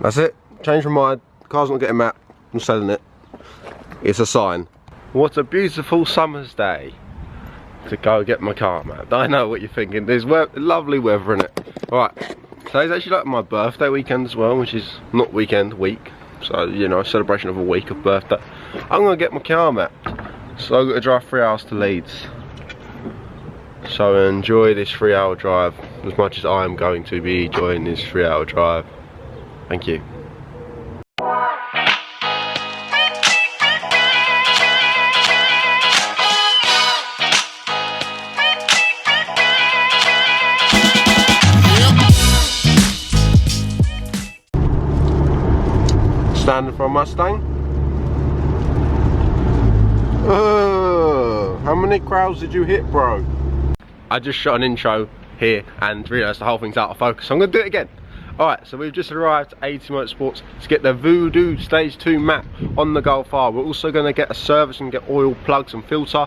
That's it. Changed my mind. Car's not getting mapped. I'm selling it. It's a sign. What a beautiful summer's day to go get my car mapped. I know what you're thinking. There's lovely weather in it. Alright, today's actually like my birthday weekend as well, which is not weekend, week. So, you know, celebration of a week of birthday. I'm going to get my car mapped. So I've got to drive 3 hours to Leeds. So enjoy this 3-hour drive as much as I am going to be enjoying this 3-hour drive. Thank you. Standing for a Mustang. How many crowds did you hit, bro? I just shot an intro here and realised the whole thing's out of focus, so I'm going to do it again. Alright, so we've just arrived at AET Motorsports to get the Voodoo Stage 2 map on the Golf R. We're also going to get a service and get oil, plugs and filter,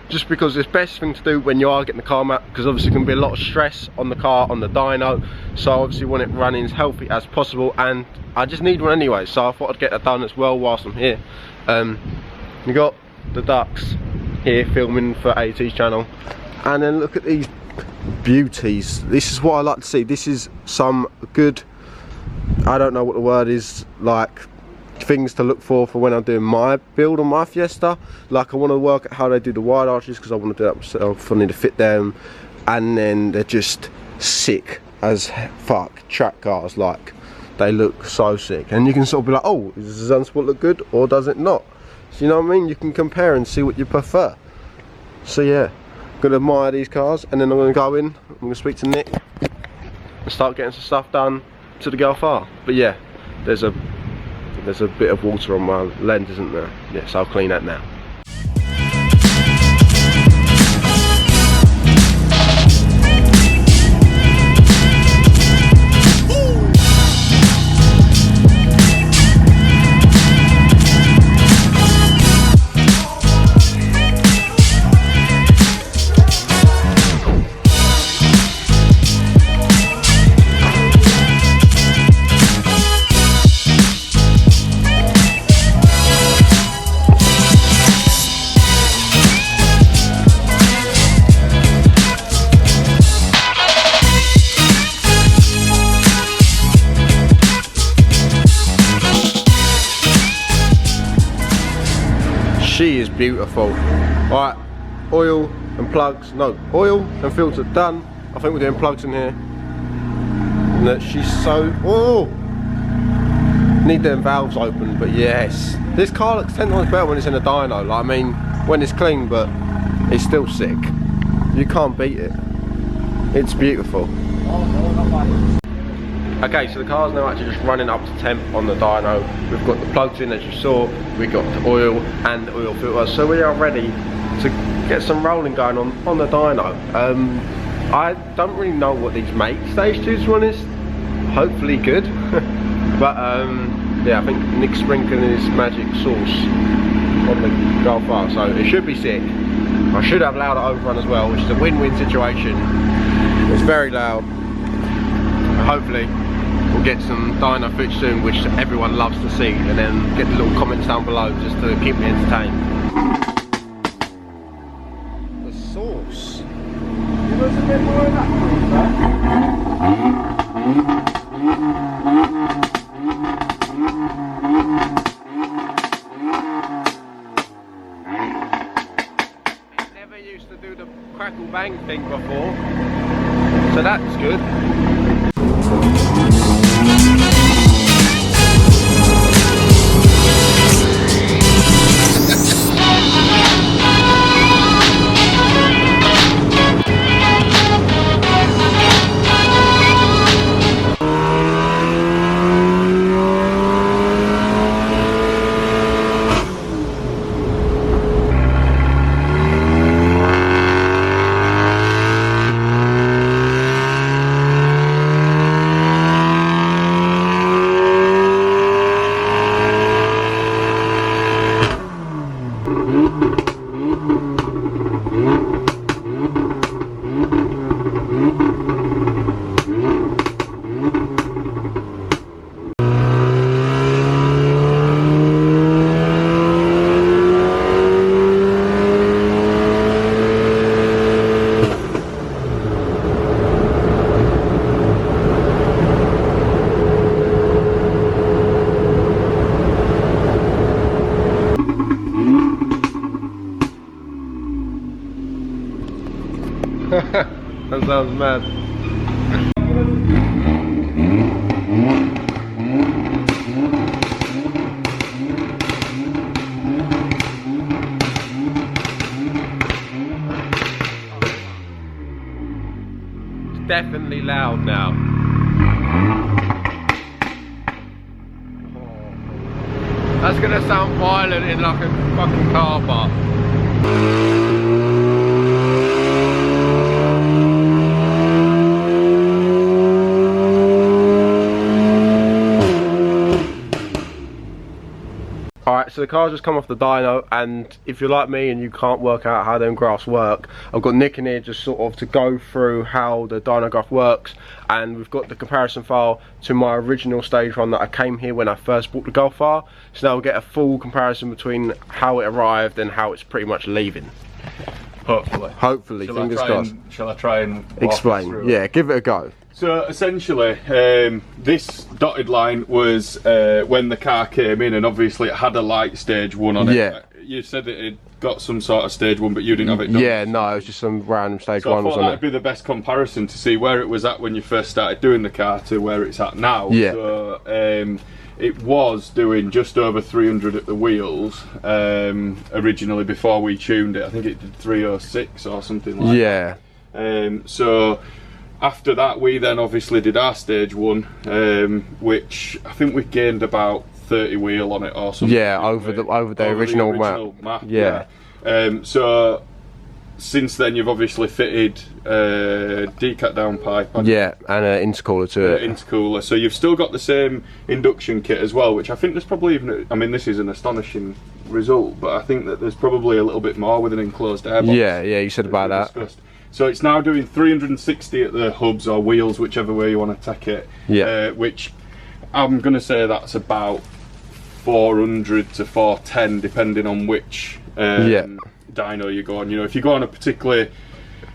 just because it's the best thing to do when you are getting the car map, because obviously going to be a lot of stress on the car, on the dyno, so obviously want it running as healthy as possible, and I just need one anyway, so I thought I'd get that done as well whilst I'm here. We got the ducks here filming for AET's channel, and then look at these beauties. This is what I like to see. This is some good, I don't know what the word is, like things to look for when I'm doing my build on my Fiesta. Like I want to work at how they do the wide arches, because I want to do that myself. I need to fit them, and then they're just sick as fuck track cars. Like they look so sick, and you can sort of be like, oh, does the Sunsport look good or does it not? So you know what I mean, you can compare and see what you prefer. So yeah, I'm gonna admire these cars, and then I'm gonna go in, I'm gonna speak to Nick and start getting some stuff done to the Golf R. But yeah, there's a bit of water on my lens, isn't there? Yeah, so I'll clean that now. She is beautiful. Alright, oil and plugs, no, oil and filter done. I think we're doing plugs in here. And that she's so, oh! Need them valves open, but yes. This car looks 10 times better when it's in a dyno. Like, I mean, when it's clean, but it's still sick. You can't beat it. It's beautiful. Okay, so the car's now actually just running up to temp on the dyno. We've got the plugs in, as you saw. We got the oil and the oil filter, so we are ready to get some rolling going on the dyno. I don't really know what these make stage 2s, to be honest. Hopefully good. But yeah, I think Nick's sprinkling his magic sauce on the Golf R, so it should be sick. I should have louder overrun as well, which is a win-win situation. It's very loud. Hopefully we'll get some dyno footage soon, which everyone loves to see, and then get the little comments down below just to keep me entertained. The sauce. Give us a bit more of that, Never used to do the crackle bang thing before, so that's good. That sounds mad. It's definitely loud now. That's gonna sound violent in like a fucking car park. Alright, so the car's just come off the dyno, and if you're like me and you can't work out how them graphs work, I've got Nick in here just sort of to go through how the dyno graph works, and we've got the comparison file to my original stage run that I came here when I first bought the Golf R, so now we'll get a full comparison between how it arrived and how it's pretty much leaving. Hopefully. Hopefully, fingers crossed. Shall I try and explain? Yeah, give it a go. So essentially, this dotted line was when the car came in, and obviously it had a light stage 1 on it. Yeah. You said that it got some sort of stage 1, but you didn't have it done. Yeah, no, it was just some random stage 1 So I was thought on that'd it. be the best comparison to see where it was at when you first started doing the car to where it's at now. Yeah. So it was doing just over 300 at the wheels originally before we tuned it. I think it did 306 or something like that. Yeah. So after that, we then obviously did our stage 1, which I think we gained about 30 wheel on it or something. Yeah, over the original map. Yeah. So since then you've obviously fitted decat downpipe. Yeah, and an intercooler to it. Intercooler. So you've still got the same induction kit as well, which I think there's probably even, I mean, this is an astonishing result, but I think that there's probably a little bit more with an enclosed airbox. Yeah, you said about that. Discussed. So it's now doing 360 at the hubs or wheels, whichever way you want to take it. Yeah. Which I'm going to say that's about 400 to 410, depending on which dyno you go on. You know, if you go on a particularly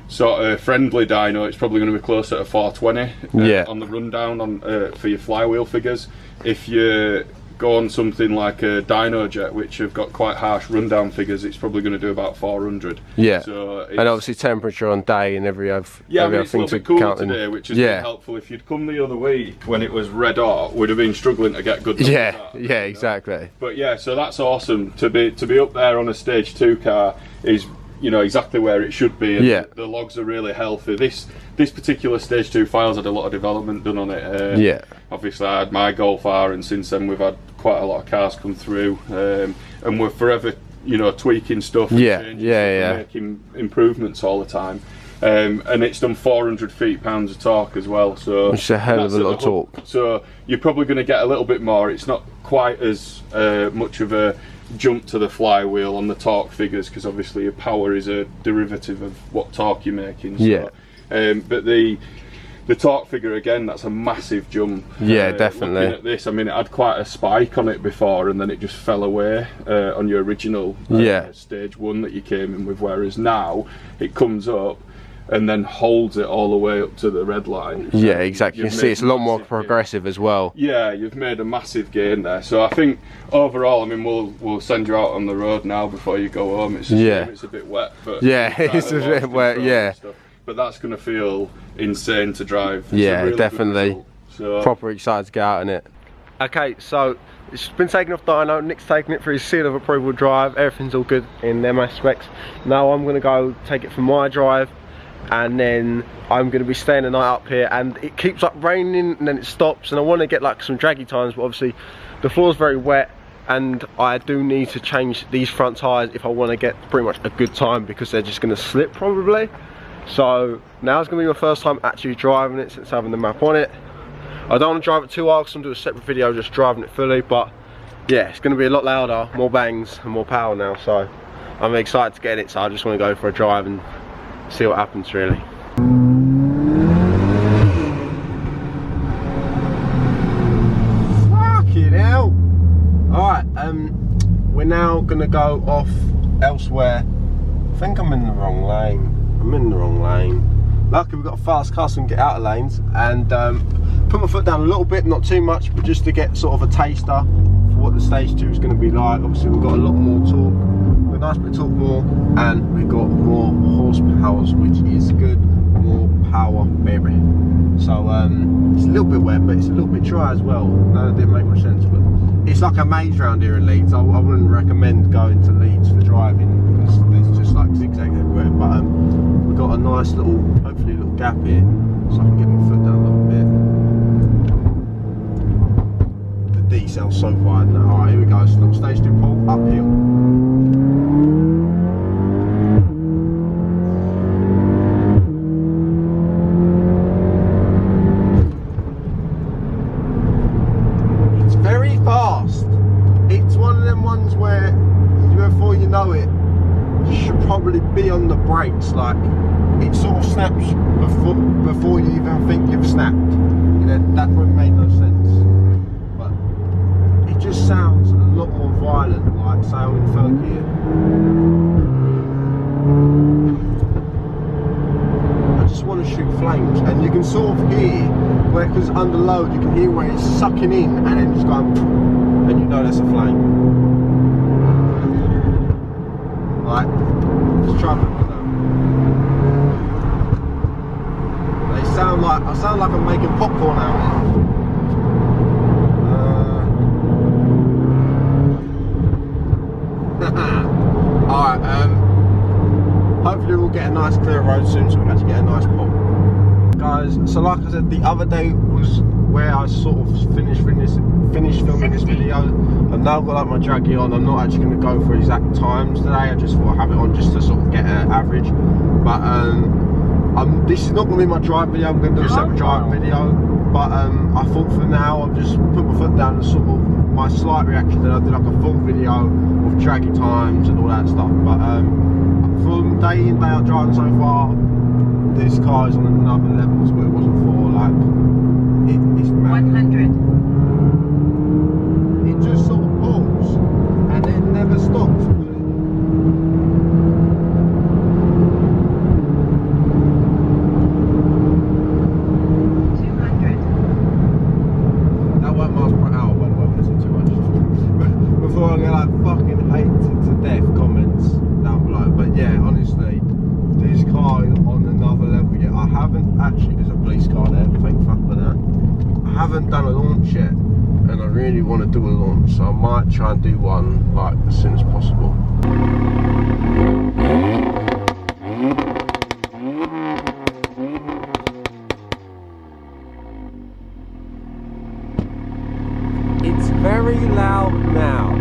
sort of friendly dyno, it's probably going to be closer to 420 on the rundown on for your flywheel figures. If you go on something like a dyno jet, which have got quite harsh rundown figures, it's probably going to do about 400. Yeah. So and obviously temperature on day and every other it's thing a little to bit cooler count today, which has been helpful. If you'd come the other week when it was red hot, we'd have been struggling to get good. Exactly. But yeah, so that's awesome to be up there on a stage 2 car is, you know, exactly where it should be. And the logs are really healthy. This particular stage 2 files had a lot of development done on it. Obviously I had my Golf R, and since then we've had quite a lot of cars come through, and we're forever, you know, tweaking stuff, and making improvements all the time. And it's done 400 feet-pounds of torque as well, so which is a hell of a lot of torque. So you're probably going to get a little bit more. It's not quite as much of a jump to the flywheel on the torque figures, because obviously your power is a derivative of what torque you're making. So, but the torque figure, again, that's a massive jump. Yeah, definitely. Looking at this, I mean, it had quite a spike on it before, and then it just fell away on your original stage 1 that you came in with, whereas now it comes up and then holds it all the way up to the red line. Yeah, exactly. You can see it's a lot more progressive as well. Yeah, you've made a massive gain there. So I think overall, I mean, we'll send you out on the road now before you go home. It's it's a bit wet, but it's a bit wet. But that's going to feel insane to drive. It's really definitely. So proper excited to get out in it. Okay, so it's been taken off dyno. Nick's taking it for his seal of approval drive. Everything's all good in them aspects. Now I'm going to go take it for my drive, and then I'm going to be staying the night up here, and it keeps like raining and then it stops, and I want to get like some draggy times, but obviously the floor's very wet, and I do need to change these front tyres if I want to get pretty much a good time, because they're just going to slip probably. So now's going to be my first time actually driving it since having the map on it. I don't want to drive it too hard because I'm doing a separate video just driving it fully, but yeah, it's going to be a lot louder, more bangs and more power now, so I'm excited to get it. So I just want to go for a drive and see what happens really. Fucking hell! Alright, we're now going to go off elsewhere. I think I'm in the wrong lane. I'm in the wrong lane. Luckily we've got a fast car so we can get out of lanes, and put my foot down a little bit, not too much, but just to get sort of a taster for what the stage 2 is going to be like. Obviously we've got a lot more torque, we've got a nice bit of torque more, and we've got more horsepower, which is good, more power baby. So it's a little bit wet, but it's a little bit dry as well. No, that didn't make much sense, but it's like a maze round here in Leeds. I wouldn't recommend going to Leeds for driving because there's just like zigzag everywhere. But we've got a nice little, hopefully a little gap here, so I can get my foot down a little bit. The decel so wide now. Alright, here we go. Little stage 2 pull uphill. Probably be on the brakes, like it sort of snaps before you even think you've snapped. You know, that probably made no sense, but it just sounds a lot more violent, like say I'm in third gear. I just want to shoot flames, and you can sort of hear where, because under load you can hear where it's sucking in and then just going, and you know that's a flame. Like, just try to put them. They sound like, I sound like I'm making popcorn out of it. Alright, hopefully we'll get a nice clear road soon so we can actually get a nice pop. Guys, so like I said, the other day was where I sort of finished filming this video. I've now got like my draggy on. I'm not actually going to go for exact times today. I just thought I'd have it on just to sort of get an average. But this is not going to be my drive video. I'm going to do a separate drive video. But I thought for now I've just put my foot down and sort of my slight reaction. Then I did like a full video of draggy times and all that stuff. But from day in day out driving so far, this car is on another level to what it wasn't for. Like it's mad. 100. It just sort of pulls and then never stops. 200. That 1 miles per hour when we're listening too much. Before I get like fucking hated to death comments down below. But yeah, honestly, this car is on another level. Yeah, I haven't actually, there's a police car there, thank fuck for that. I haven't done a launch yet, and I really want to do a launch, so I might try and do one like as soon as possible. It's very loud now,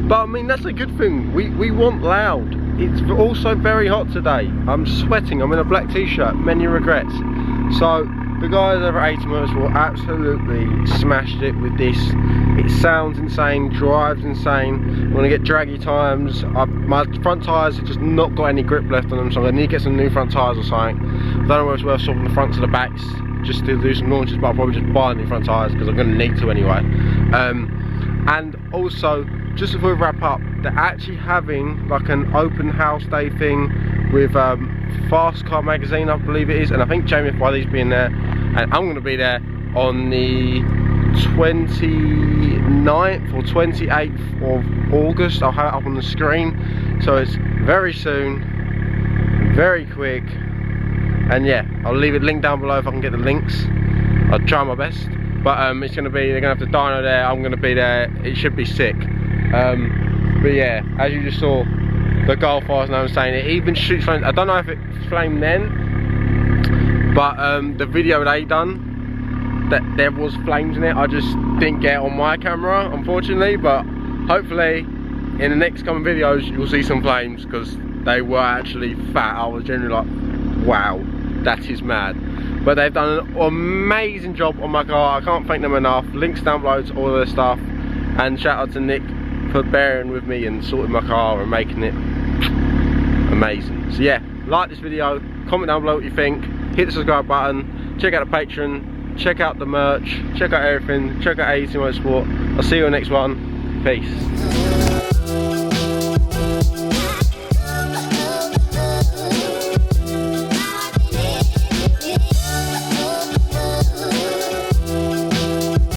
but I mean that's a good thing. We want loud. It's also very hot today. I'm sweating. I'm in a black t-shirt. Many regrets. So the guys over at AET MOTORSPORT absolutely smashed it with this. It sounds insane, drives insane. When I get draggy times, my front tyres have just not got any grip left on them, so I need to get some new front tyres or something. I don't know whether it's worth swapping the fronts to the backs just to do some launches, but I'll probably just buy new front tyres because I'm going to need to anyway. And also, just before we wrap up, they're actually having like an open house day thing with Fast Car Magazine, I believe it is, and I think Jamie F.Y.D's being there, and I'm going to be there on the 29th or 28th of August. I'll have it up on the screen, so it's very soon, very quick, and yeah, I'll leave it linked down below if I can get the links. I'll try my best, but it's going to be, they're going to have the dyno there, I'm going to be there, it should be sick. But yeah, as you just saw, the Golf fires, and I'm saying it even shoots flames. I don't know if it flamed then, but the video they done, that there was flames in it. I just didn't get it on my camera, unfortunately, but hopefully in the next coming videos you'll see some flames, because they were actually fat. I was generally like, wow, that is mad. But they've done an amazing job on my car. I can't thank them enough. Links down below to all of their stuff, and shout out to Nick for bearing with me and sorting my car and making it amazing. So yeah, like this video, comment down below what you think, hit the subscribe button, check out the Patreon, check out the merch, check out everything, check out AET MOTORSPORT. I'll see you in the next one. Peace.